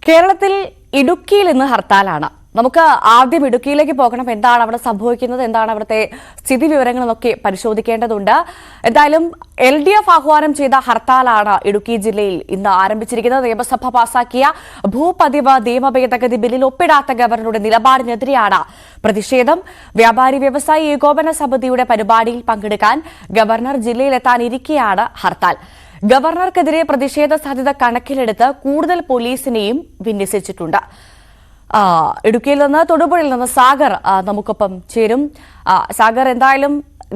കേരളത്തിൽ ഇടുക്കിയിൽ ഇന്ന് ഹർത്താലാണ്. നമുക്ക് ആദ്യം ഇടുക്കിയിലേക്ക് പോകണം. എന്താണ് അവിടെ സംഭവിക്കുന്നത്, എന്താണ് അവിടുത്തെ സ്ഥിതി വിവരങ്ങളെന്നൊക്കെ പരിശോധിക്കേണ്ടതുണ്ട്. എന്തായാലും LDF ആഹ്വാനം ചെയ്ത ഹർത്താലാണ് ഇടുക്കി ജില്ലയിൽ ഇന്ന് ആരംഭിച്ചിരിക്കുന്നത്. നിയമസഭ പാസാക്കിയ ഭൂപതിവ് നിയമ ഭേദഗതി ബില്ലിൽ ഒപ്പിടാത്ത ഗവർണറുടെ നിലപാടിനെതിരെയാണ് പ്രതിഷേധം. വ്യാപാരി വ്യവസായി ഏകോപന സമിതിയുടെ പരിപാടിയിൽ പങ്കെടുക്കാൻ ഗവർണർ ജില്ലയിലെത്താനിരിക്കെയാണ് ഹർത്താൽ. ഗവർണർക്കെതിരെ പ്രതിഷേധ സാധ്യത കണക്കിലെടുത്ത് കൂടുതൽ പോലീസിനെയും വിന്യസിച്ചിട്ടുണ്ട്. ഇടുക്കിയിൽ നിന്ന് തൊടുപുഴയിൽ നിന്ന് സാഗർ നമുക്കൊപ്പം ചേരും. സാഗർ, എന്തായാലും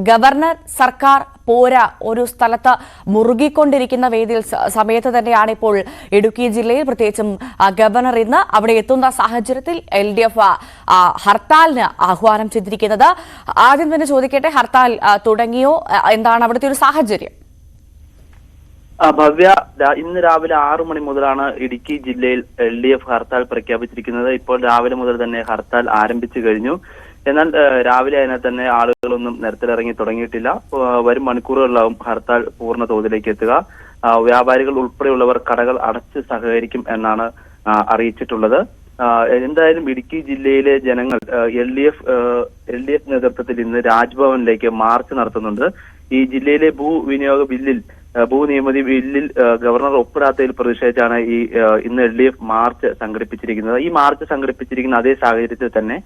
ഗവർണർ സർക്കാർ പോരാ ഒരു സ്ഥലത്ത് മുറുകിക്കൊണ്ടിരിക്കുന്ന വേദിയിൽ സമയത്ത് തന്നെയാണ് ഇപ്പോൾ ഇടുക്കി ജില്ലയിൽ പ്രത്യേകിച്ചും ഗവർണർ ഇന്ന് അവിടെ എത്തുന്ന സാഹചര്യത്തിൽ LDF ഹർത്താലിന് ആഹ്വാനം ചെയ്തിരിക്കുന്നത്. ആദ്യം തന്നെ ചോദിക്കട്ടെ, ഹർത്താൽ തുടങ്ങിയോ? എന്താണ് അവിടുത്തെ ഒരു സാഹചര്യം? ഭവ്യ, ഇന്ന് രാവിലെ 6 മണി മുതലാണ് ഇടുക്കി ജില്ലയിൽ LDF ഹർത്താൽ പ്രഖ്യാപിച്ചിരിക്കുന്നത്. ഇപ്പോൾ രാവിലെ മുതൽ തന്നെ ഹർത്താൽ ആരംഭിച്ചു കഴിഞ്ഞു. എന്നാൽ രാവിലെ അതിനെ തന്നെ ആളുകളൊന്നും നിരത്തിലിറങ്ങി തുടങ്ങിയിട്ടില്ല. വരും മണിക്കൂറുകളിലാവും ഹർത്താൽ പൂർണ്ണ തോതിലേക്ക് എത്തുക. വ്യാപാരികൾ ഉൾപ്പെടെയുള്ളവർ കടകൾ അടച്ച് സഹകരിക്കും എന്നാണ് അറിയിച്ചിട്ടുള്ളത്. എന്തായാലും ഇടുക്കി ജില്ലയിലെ ജനങ്ങൾ LDF നേതൃത്വത്തിൽ ഇന്ന് രാജ്ഭവനിലേക്ക് മാർച്ച് നടത്തുന്നുണ്ട്. ഈ ജില്ലയിലെ ഭൂനിയമതി ബില്ലിൽ ഗവർണർ ഒപ്പിടാത്തതിൽ പ്രതിഷേധിച്ചാണ് ഇന്ന് LDF മാർച്ച് സംഘടിപ്പിച്ചിരിക്കുന്നത്. ഈ മാർച്ച് സംഘടിപ്പിച്ചിരിക്കുന്ന അതേ സാഹചര്യത്തിൽ തന്നെ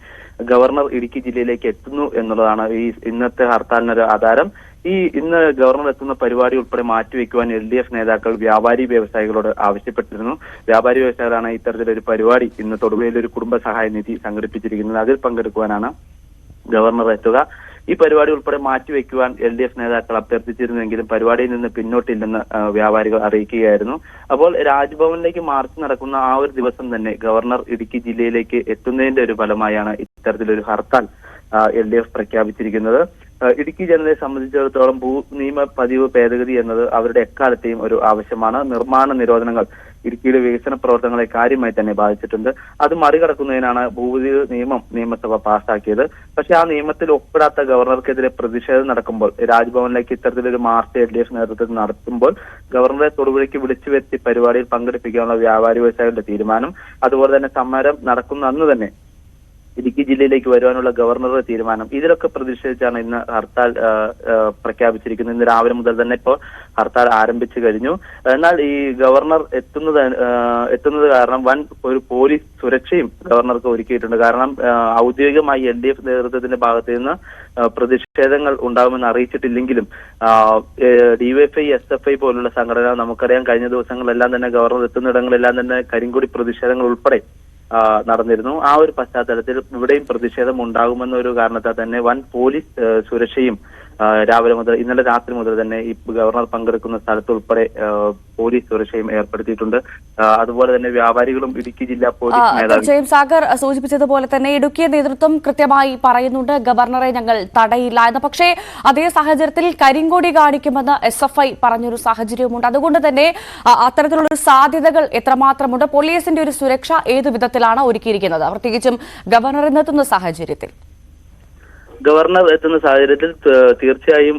ഗവർണർ ഇടുക്കി ജില്ലയിലേക്ക് എത്തുന്നു എന്നുള്ളതാണ് ഇന്നത്തെ ഹർത്താലിനൊരു ആധാരം. ഇന്ന് ഗവർണർ എത്തുന്ന പരിപാടി ഉൾപ്പെടെ മാറ്റിവെക്കുവാൻ LDF നേതാക്കൾ വ്യാപാരി വ്യവസായികളോട് ആവശ്യപ്പെട്ടിരുന്നു. വ്യാപാരി വ്യവസായികളാണ് ഇത്തരത്തിലൊരു പരിപാടി ഇന്ന് തൊടുപുഴയിൽ ഒരു കുടുംബ സഹായ നിധി സംഘടിപ്പിച്ചിരിക്കുന്നത്. അതിൽ പങ്കെടുക്കുവാനാണ് ഗവർണർ എത്തുക. ഈ പരിപാടി ഉൾപ്പെടെ മാറ്റിവെക്കുവാൻ LDF നേതാക്കൾ അഭ്യർത്ഥിച്ചിരുന്നെങ്കിലും പരിപാടിയിൽ നിന്ന് പിന്നോട്ടില്ലെന്ന് വ്യാപാരികൾ അറിയിക്കുകയായിരുന്നു. അപ്പോൾ രാജ്ഭവനിലേക്ക് മാർച്ച് നടക്കുന്ന ആ ഒരു ദിവസം തന്നെ ഗവർണർ ഇടുക്കി ജില്ലയിലേക്ക് എത്തുന്നതിന്റെ ഒരു ഫലമായാണ് ഇത്തരത്തിലൊരു ഹർത്താൽ LDF പ്രഖ്യാപിച്ചിരിക്കുന്നത്. ഇടുക്കി ജനതയെ സംബന്ധിച്ചിടത്തോളം ഭൂനിയമ പതിവ് ഭേദഗതി എന്നത് അവരുടെ എക്കാലത്തെയും ഒരു ആവശ്യമാണ്. നിർമ്മാണ നിരോധനങ്ങൾ ഇടുക്കിയിലെ വികസന പ്രവർത്തനങ്ങളെ കാര്യമായി തന്നെ ബാധിച്ചിട്ടുണ്ട്. അത് മറികടക്കുന്നതിനാണ് ഭൂപതിവ് നിയമം നിയമസഭ പാസാക്കിയത്. പക്ഷെ ആ നിയമത്തിൽ ഒപ്പിടാത്ത ഗവർണർക്കെതിരെ പ്രതിഷേധം നടക്കുമ്പോൾ രാജ്ഭവനിലേക്ക് ഇത്തരത്തിലൊരു മാർച്ച് LDF നേതൃത്വത്തിൽ നടത്തുമ്പോൾ ഗവർണറെ തൊടുപുഴയ്ക്ക് വിളിച്ചു വരുത്തി പരിപാടിയിൽ പങ്കെടുപ്പിക്കാനുള്ള വ്യാപാരി വ്യവസായികളുടെ തീരുമാനം, അതുപോലെ തന്നെ സമരം നടക്കുന്ന അന്ന് തന്നെ ഇടുക്കി ജില്ലയിലേക്ക് വരുവാനുള്ള ഗവർണറുടെ തീരുമാനം, ഇതിലൊക്കെ പ്രതിഷേധിച്ചാണ് ഇന്ന് ഹർത്താൽ പ്രഖ്യാപിച്ചിരിക്കുന്നത്. ഇന്ന് രാവിലെ മുതൽ തന്നെ ഇപ്പോൾ ഹർത്താൽ ആരംഭിച്ചു കഴിഞ്ഞു. എന്നാൽ ഈ ഗവർണർ എത്തുന്നത് കാരണം വൻ ഒരു പോലീസ് സുരക്ഷയും ഗവർണർക്ക് ഒരുക്കിയിട്ടുണ്ട്. കാരണം ഔദ്യോഗികമായി LDF നേതൃത്വത്തിന്റെ ഭാഗത്ത് നിന്ന് പ്രതിഷേധങ്ങൾ ഉണ്ടാകുമെന്ന് അറിയിച്ചിട്ടില്ലെങ്കിലും DYFI, SFI പോലുള്ള സംഘടന നമുക്കറിയാം കഴിഞ്ഞ ദിവസങ്ങളെല്ലാം തന്നെ ഗവർണർ എത്തുന്നിടങ്ങളെല്ലാം തന്നെ കരിങ്കൊടി പ്രതിഷേധങ്ങൾ ഉൾപ്പെടെ നടന്നിരുന്നു. ആ ഒരു പശ്ചാത്തലത്തിൽ ഇവിടെയും പ്രതിഷേധം ഉണ്ടാകുമെന്നൊരു കാരണത്താൽ തന്നെ വൻ പോലീസ് സുരക്ഷയും രാവിലെ മുതൽ ഇന്നലെ രാത്രി മുതൽ തന്നെ ഈ ഗവർണർ പങ്കെടുക്കുന്ന സ്ഥലത്ത് ഉൾപ്പെടെ പോലീസ് സുരക്ഷയും ഏർപ്പെടുത്തിയിട്ടുണ്ട്. അതുപോലെ തന്നെ വ്യാപാരികളും ഇടുക്കി ജില്ലാ പോലീസ് മേധാവി സാഗർ സൂചിപ്പിച്ചതുപോലെ തന്നെ ഇടുക്കി നേതൃത്വം കൃത്യമായി പറയുന്നുണ്ട് ഗവർണറെ ഞങ്ങൾ തടയില്ല എന്ന്. പക്ഷേ അതേ സാഹചര്യത്തിൽ കരിങ്കൊടി കാണിക്കുമെന്ന് SFI പറഞ്ഞൊരു സാഹചര്യവുമുണ്ട്. അതുകൊണ്ട് തന്നെ അത്തരത്തിലുള്ള സാധ്യതകൾ എത്രമാത്രമുണ്ട്? പോലീസിന്റെ ഒരു സുരക്ഷ ഏതു വിധത്തിലാണ് ഒരുക്കിയിരിക്കുന്നത്, പ്രത്യേകിച്ചും ഗവർണർ എത്തുന്ന സാഹചര്യത്തിൽ? ഗവർണർ എത്തുന്ന സാഹചര്യത്തിൽ തീർച്ചയായും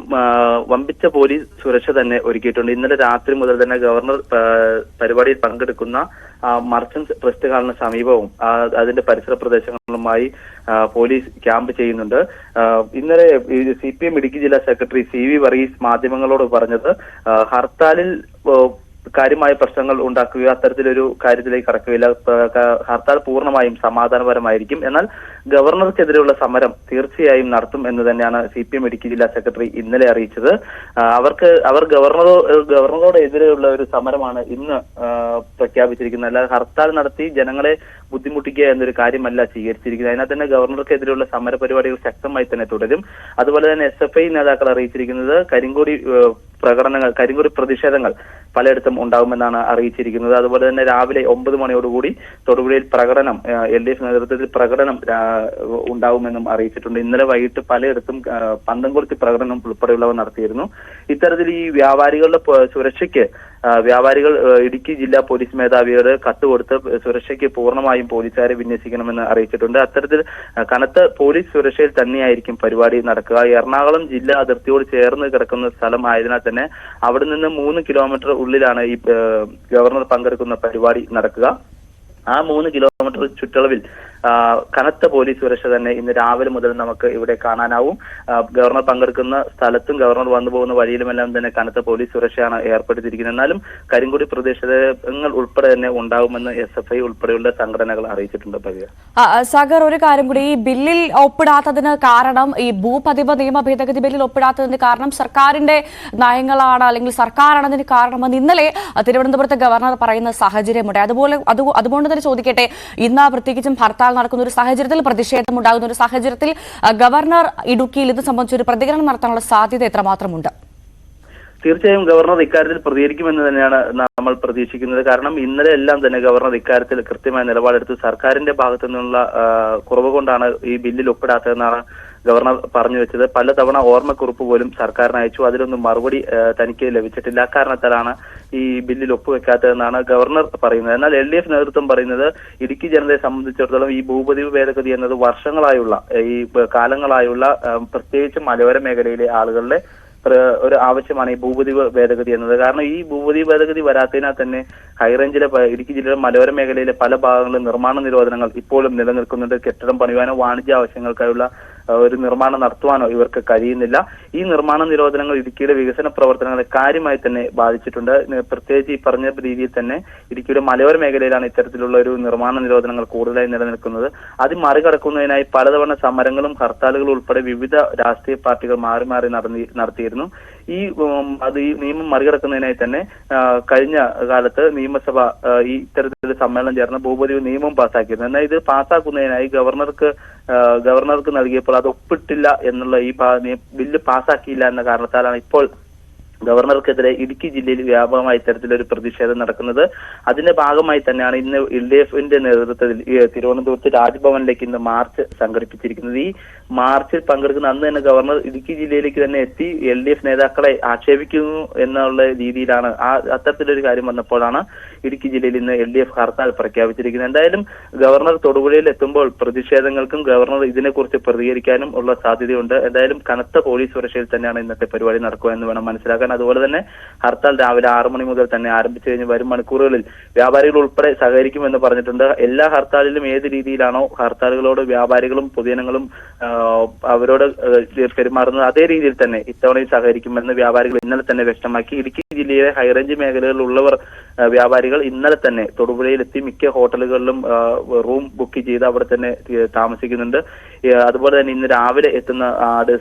വമ്പിച്ച പോലീസ് സുരക്ഷ തന്നെ ഒരുക്കിയിട്ടുണ്ട്. ഇന്നലെ രാത്രി മുതൽ തന്നെ ഗവർണർ പരിപാടിയിൽ പങ്കെടുക്കുന്ന മർച്ചന്റ് റെസ്റ്റ് ഹാളിന് സമീപവും അതിന്റെ പരിസര പ്രദേശങ്ങളുമായി പോലീസ് ക്യാമ്പ് ചെയ്യുന്നുണ്ട്. ഇന്നലെ CPM ഇടുക്കി ജില്ലാ സെക്രട്ടറി CV വർഗീസ് മാധ്യമങ്ങളോട് പറഞ്ഞത് ഹർത്താലിൽ കാര്യമായ പ്രശ്നങ്ങൾ ഉണ്ടാക്കുകയോ അത്തരത്തിലൊരു കാര്യത്തിലേക്ക് കടക്കുകയില്ല, ഹർത്താൽ പൂർണ്ണമായും സമാധാനപരമായിരിക്കും. എന്നാൽ ഗവർണർക്കെതിരെയുള്ള സമരം തീർച്ചയായും നടത്തും എന്ന് തന്നെയാണ് CPM ഇടുക്കി ജില്ലാ സെക്രട്ടറി ഇന്നലെ അറിയിച്ചത്. അവർ ഗവർണറോട് എതിരെയുള്ള ഒരു സമരമാണ് ഇന്ന് പ്രഖ്യാപിച്ചിരിക്കുന്നത്. അല്ലാതെ ഹർത്താൽ നടത്തി ജനങ്ങളെ ബുദ്ധിമുട്ടിക്കുക എന്നൊരു കാര്യമല്ല സ്വീകരിച്ചിരിക്കുന്നത്. അതിനകത്ത് തന്നെ ഗവർണർക്കെതിരെയുള്ള സമര പരിപാടികൾ ശക്തമായി തന്നെ തുടരും. അതുപോലെ തന്നെ SFI നേതാക്കൾ അറിയിച്ചിരിക്കുന്നത് കരിങ്കൊടി പ്രതിഷേധങ്ങൾ പലയിടത്തും ഉണ്ടാകുമെന്നാണ് അറിയിച്ചിരിക്കുന്നത്. അതുപോലെ തന്നെ രാവിലെ 9 മണിയോടുകൂടി തൊടുപുഴയിൽ പ്രകടനം, LDF നേതൃത്വത്തിൽ പ്രകടനം ഉണ്ടാകുമെന്നും അറിയിച്ചിട്ടുണ്ട്. ഇന്നലെ വൈകിട്ട് പലയിടത്തും പന്തംകൊളുത്തി പ്രകടനം ഉൾപ്പെടെയുള്ളവ നടത്തിയിരുന്നു. ഇത്തരത്തിൽ ഈ വ്യാപാരികളുടെ സുരക്ഷയ്ക്ക് വ്യാപാരികൾ ഇടുക്കി ജില്ലാ പോലീസ് മേധാവിയോട് കത്ത് കൊടുത്ത് സുരക്ഷയ്ക്ക് പൂർണ്ണമായും പോലീസുകാരെ വിന്യസിക്കണമെന്ന് അറിയിച്ചിട്ടുണ്ട്. അത്തരത്തിൽ കനത്ത പോലീസ് സുരക്ഷയിൽ തന്നെയായിരിക്കും പരിപാടി നടക്കുക. എറണാകുളം ജില്ലാ അതിർത്തിയോട് ചേർന്ന് കിടക്കുന്ന സ്ഥലം ആയതിനാൽ തന്നെ അവിടെ നിന്ന് 3 കിലോമീറ്റർ ഉള്ളിലാണ് ഈ ഗവർണർ പങ്കെടുക്കുന്ന പരിപാടി നടക്കുക. ആ 3 കിലോമീറ്റർ ചുറ്റളവിൽ കനത്ത പോലീസ് സുരക്ഷ തന്നെ ഇന്ന് രാവിലെ മുതൽ നമുക്ക് ഇവിടെ കാണാനാവും. ഗവർണർ പങ്കെടുക്കുന്ന സ്ഥലത്തും ഗവർണർ വന്നു പോകുന്ന വഴിയിലുമെല്ലാം തന്നെ കനത്ത പോലീസ് സുരക്ഷയാണ് ഏർപ്പെടുത്തിയിരിക്കുന്നത്. എന്നാലും കരിങ്കുടി പ്രദേശങ്ങൾ ഉൾപ്പെടെ തന്നെ ഉണ്ടാവുമെന്ന് SFI ഉൾപ്പെടെയുള്ള സംഘടനകൾ അറിയിച്ചിട്ടുണ്ട്. സാഗർ, ഒരു കാര്യം കൂടി, ഈ ബില്ലിൽ ഒപ്പിടാത്തതിന് കാരണം, ഈ ഭൂപതിവ് നിയമ ഭേദഗതി ബില്ലിൽ ഒപ്പിടാത്തതിന് കാരണം സർക്കാരിന്റെ നയങ്ങളാണ്, അല്ലെങ്കിൽ സർക്കാരാണതിന് കാരണമെന്ന് ഇന്നലെ തിരുവനന്തപുരത്ത് ഗവർണർ പറയുന്ന സാഹചര്യമുണ്ട്. അതുകൊണ്ട് തന്നെ ചോദിക്കട്ടെ, ഇന്ന് പ്രത്യേകിച്ചും ഹർത്താൽ നടക്കുന്ന ഒരു സാഹചര്യത്തിൽ, പ്രതിഷേധം ഉണ്ടാകുന്ന ഒരു സാഹചര്യത്തിൽ ഗവർണർ ഇടുക്കിയിൽ ഇത് സംബന്ധിച്ച് ഒരു പ്രതികരണം നടത്താനുള്ള സാധ്യത എത്രമാത്രമുണ്ട്? തീർച്ചയായും ഗവർണർ ഇക്കാര്യത്തിൽ പ്രതികരിക്കുമെന്ന് തന്നെയാണ് നമ്മൾ പ്രതീക്ഷിക്കുന്നത്. കാരണം ഇന്നലെ എല്ലാം തന്നെ ഗവർണർ ഇക്കാര്യത്തിൽ കൃത്യമായ നിലപാടെടുത്തു. സർക്കാരിന്റെ ഭാഗത്തു നിന്നുള്ള കുറവ് കൊണ്ടാണ് ഈ ബില്ലിൽ ഒപ്പിടാത്തതെന്നാണ് ഗവർണർ പറഞ്ഞു വെച്ചത്. പലതവണ ഓർമ്മക്കുറിപ്പ് പോലും സർക്കാരിന് അയച്ചു, അതിലൊന്നും മറുപടി തനിക്ക് ലഭിച്ചിട്ടില്ല. അക്കാരണത്താലാണ് ഈ ബില്ലിൽ ഒപ്പുവെക്കാത്തതെന്നാണ് ഗവർണർ പറയുന്നത്. എന്നാൽ LDF നേതൃത്വം പറയുന്നത് ഇടുക്കി ജനതയെ സംബന്ധിച്ചിടത്തോളം ഈ ഭൂപതിവ് ഭേദഗതി എന്നത് വർഷങ്ങളായുള്ള, ഈ കാലങ്ങളായുള്ള, പ്രത്യേകിച്ചും മലയോര മേഖലയിലെ ആളുകളുടെ ഒരു ആവശ്യമാണ് ഈ ഭൂപതിവ് ഭേദഗതി എന്നത്. കാരണം ഈ ഭൂപതിവ് ഭേദഗതി വരാത്തതിനാൽ തന്നെ ഹൈറേഞ്ചിലെ ഇടുക്കി ജില്ലയിലെ മലയോര മേഖലയിലെ പല ഭാഗങ്ങളിലും നിർമ്മാണ നിരോധനങ്ങൾ ഇപ്പോഴും നിലനിൽക്കുന്നുണ്ട്. കെട്ടിടം പണിയുവാനോ വാണിജ്യ ആവശ്യങ്ങൾക്കായുള്ള ഒരു നിർമ്മാണം നടത്തുവാനോ ഇവർക്ക് കഴിയുന്നില്ല. ഈ നിർമ്മാണ നിരോധനങ്ങൾ ഇടുക്കിയുടെ വികസന പ്രവർത്തനങ്ങളെ കാര്യമായി തന്നെ ബാധിച്ചിട്ടുണ്ട്. പ്രത്യേകിച്ച് ഈ പറഞ്ഞ രീതിയിൽ തന്നെ ഇടുക്കിയുടെ മലയോര മേഖലയിലാണ് ഇത്തരത്തിലുള്ള ഒരു നിർമ്മാണ നിരോധനങ്ങൾ കൂടുതലായി നിലനിൽക്കുന്നത്. അത് മറികടക്കുന്നതിനായി പലതവണ സമരങ്ങളും ഹർത്താലുകളും ഉൾപ്പെടെ വിവിധ രാഷ്ട്രീയ പാർട്ടികൾ മാറി മാറി നടത്തിയിരുന്നു. ഈ നിയമം മറികടക്കുന്നതിനായി തന്നെ കഴിഞ്ഞ കാലത്ത് നിയമസഭ ഈ ഇത്തരത്തിലൊരു സമ്മേളനം ചേർന്ന് ഭൂപതിവ് നിയമം പാസ്സാക്കിയിരുന്നു. എന്നാൽ ഇത് പാസ്സാക്കുന്നതിനായി ഗവർണർക്ക് നൽകിയപ്പോൾ അത് ഒപ്പിട്ടില്ല എന്നുള്ള ഈ ബില്ല് പാസ്സാക്കിയില്ല എന്ന കാരണത്താലാണ് ഇപ്പോൾ ഗവർണർക്കെതിരെ ഇടുക്കി ജില്ലയിൽ വ്യാപകമായ ഇത്തരത്തിലൊരു പ്രതിഷേധം നടക്കുന്നത്. അതിന്റെ ഭാഗമായി തന്നെയാണ് ഇന്ന് LDFന്റെ നേതൃത്വത്തിൽ തിരുവനന്തപുരത്ത് രാജ്ഭവനിലേക്ക് ഇന്ന് മാർച്ച് സംഘടിപ്പിച്ചിരിക്കുന്നത്. ഈ മാർച്ചിൽ പങ്കെടുക്കുന്ന അന്ന് തന്നെ ഗവർണർ ഇടുക്കി ജില്ലയിലേക്ക് തന്നെ എത്തി LDF നേതാക്കളെ ആക്ഷേപിക്കുന്നു എന്നുള്ള രീതിയിലാണ് അത്തരത്തിലൊരു കാര്യം വന്നപ്പോഴാണ് ഇടുക്കി ജില്ലയിൽ ഇന്ന് LDF ഹർത്താൽ പ്രഖ്യാപിച്ചിരിക്കുന്നത്. എന്തായാലും ഗവർണർ തൊടുപുഴയിൽ എത്തുമ്പോൾ പ്രതിഷേധങ്ങൾക്കും ഗവർണർ ഇതിനെക്കുറിച്ച് പ്രതികരിക്കാനും ഉള്ള സാധ്യതയുണ്ട്. എന്തായാലും കനത്ത പോലീസ് സുരക്ഷയിൽ തന്നെയാണ് ഇന്നത്തെ പരിപാടി നടക്കുക എന്ന് വേണം മനസ്സിലാക്കാൻ. അതുപോലെ തന്നെ ഹർത്താൽ രാവിലെ 6 മണി മുതൽ തന്നെ ആരംഭിച്ചു കഴിഞ്ഞ് വരും മണിക്കൂറുകളിൽ വ്യാപാരികൾ ഉൾപ്പെടെ സഹകരിക്കുമെന്ന് പറഞ്ഞിട്ടുണ്ട്. എല്ലാ ഹർത്താലിലും ഏത് രീതിയിലാണോ ഹർത്താലുകളോട് വ്യാപാരികളും പൊതുജനങ്ങളും അവരോട് പെരുമാറുന്നത് അതേ രീതിയിൽ തന്നെ ഇത്തവണയും സഹകരിക്കുമെന്ന് വ്യാപാരികൾ ഇന്നലെ തന്നെ വ്യക്തമാക്കി. ഇടുക്കി ജില്ലയിലെ ഹൈറേഞ്ച് മേഖലകളിലുള്ളവർ വ്യാപാരികൾ ഇന്നലെ തന്നെ തൊടുപുഴയിലെത്തി മിക്ക ഹോട്ടലുകളിലും റൂം ബുക്ക് ചെയ്ത് അവിടെ തന്നെ താമസിക്കുന്നുണ്ട്. അതുപോലെ തന്നെ ഇന്ന് രാവിലെ എത്തുന്ന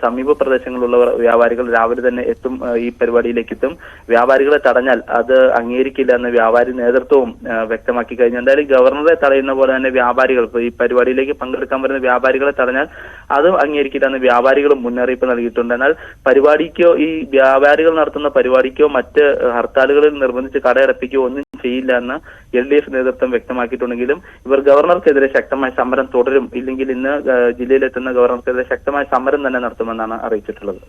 സമീപ പ്രദേശങ്ങളിലുള്ളവർ വ്യാപാരികൾ രാവിലെ തന്നെ എത്തും, ഈ പരിപാടിയിലേക്ക് എത്തും. വ്യാപാരികളെ തടഞ്ഞാൽ അത് അംഗീകരിക്കില്ല എന്ന് വ്യാപാരി നേതൃത്വവും വ്യക്തമാക്കി കഴിഞ്ഞു. എന്തായാലും ഗവർണറെ തടയുന്ന പോലെ തന്നെ വ്യാപാരികൾ ഈ പരിപാടിയിലേക്ക് പങ്കെടുക്കാൻ വരുന്ന വ്യാപാരികളെ തടഞ്ഞാൽ അതും അംഗീകരിക്കില്ല എന്ന് വ്യാപാരികളും മുന്നറിയിപ്പ് നൽകിയിട്ടുണ്ട്. എന്നാൽ പരിപാടിക്കോ ഈ വ്യാപാരികൾ നടത്തുന്ന പരിപാടിക്കോ മറ്റ് ഹർത്താലുകളിൽ നിർബന്ധിച്ച് കടയടപ്പിക്കോ ഒന്നും ചെയ്യില്ല എന്ന് LDF നേതൃത്വം വ്യക്തമാക്കിയിട്ടുണ്ടെങ്കിലും ഇവർ ഗവർണർക്കെതിരെ ശക്തമായ സമരം തുടരും. ഇല്ലെങ്കിൽ ഇന്ന് ജില്ലയിലെത്തുന്ന ഗവർണർക്കെതിരെ ശക്തമായ സമരം തന്നെ നടത്തുമെന്നാണ് അറിയിച്ചിട്ടുള്ളത്.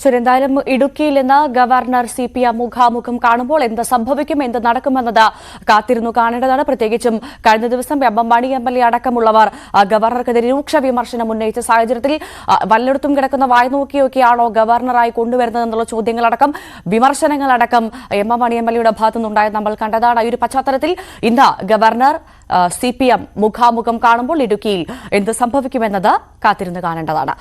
ശരി, എന്തായാലും ഇടുക്കിയിൽ നിന്ന് ഗവർണർ CPM മുഖാമുഖം കാണുമ്പോൾ എന്ത് സംഭവിക്കും, എന്ത് നടക്കുമെന്നത് കാത്തിരുന്നു കാണേണ്ടതാണ്. പ്രത്യേകിച്ചും കഴിഞ്ഞ ദിവസം എംഎം MLA അടക്കമുള്ളവർ ഗവർണർക്കെതിരെ രൂക്ഷ വിമർശനം ഉന്നയിച്ച സാഹചര്യത്തിൽ വല്ലയിടത്തും കിടക്കുന്ന വായി നോക്കിയൊക്കെയാണോ ഗവർണറായി കൊണ്ടുവരുന്നത് എന്നുള്ള ചോദ്യങ്ങളടക്കം വിമർശനങ്ങളടക്കം എംഎം MLAയുടെ ഭാഗത്തുനിന്നുണ്ടായത് നമ്മൾ കണ്ടതാണ്. ഈ ഒരു പശ്ചാത്തലത്തിൽ ഇന്ന് ഗവർണർ CPM മുഖാമുഖം കാണുമ്പോൾ ഇടുക്കിയിൽ എന്ത് സംഭവിക്കുമെന്നത് കാത്തിരുന്ന് കാണേണ്ടതാണ്.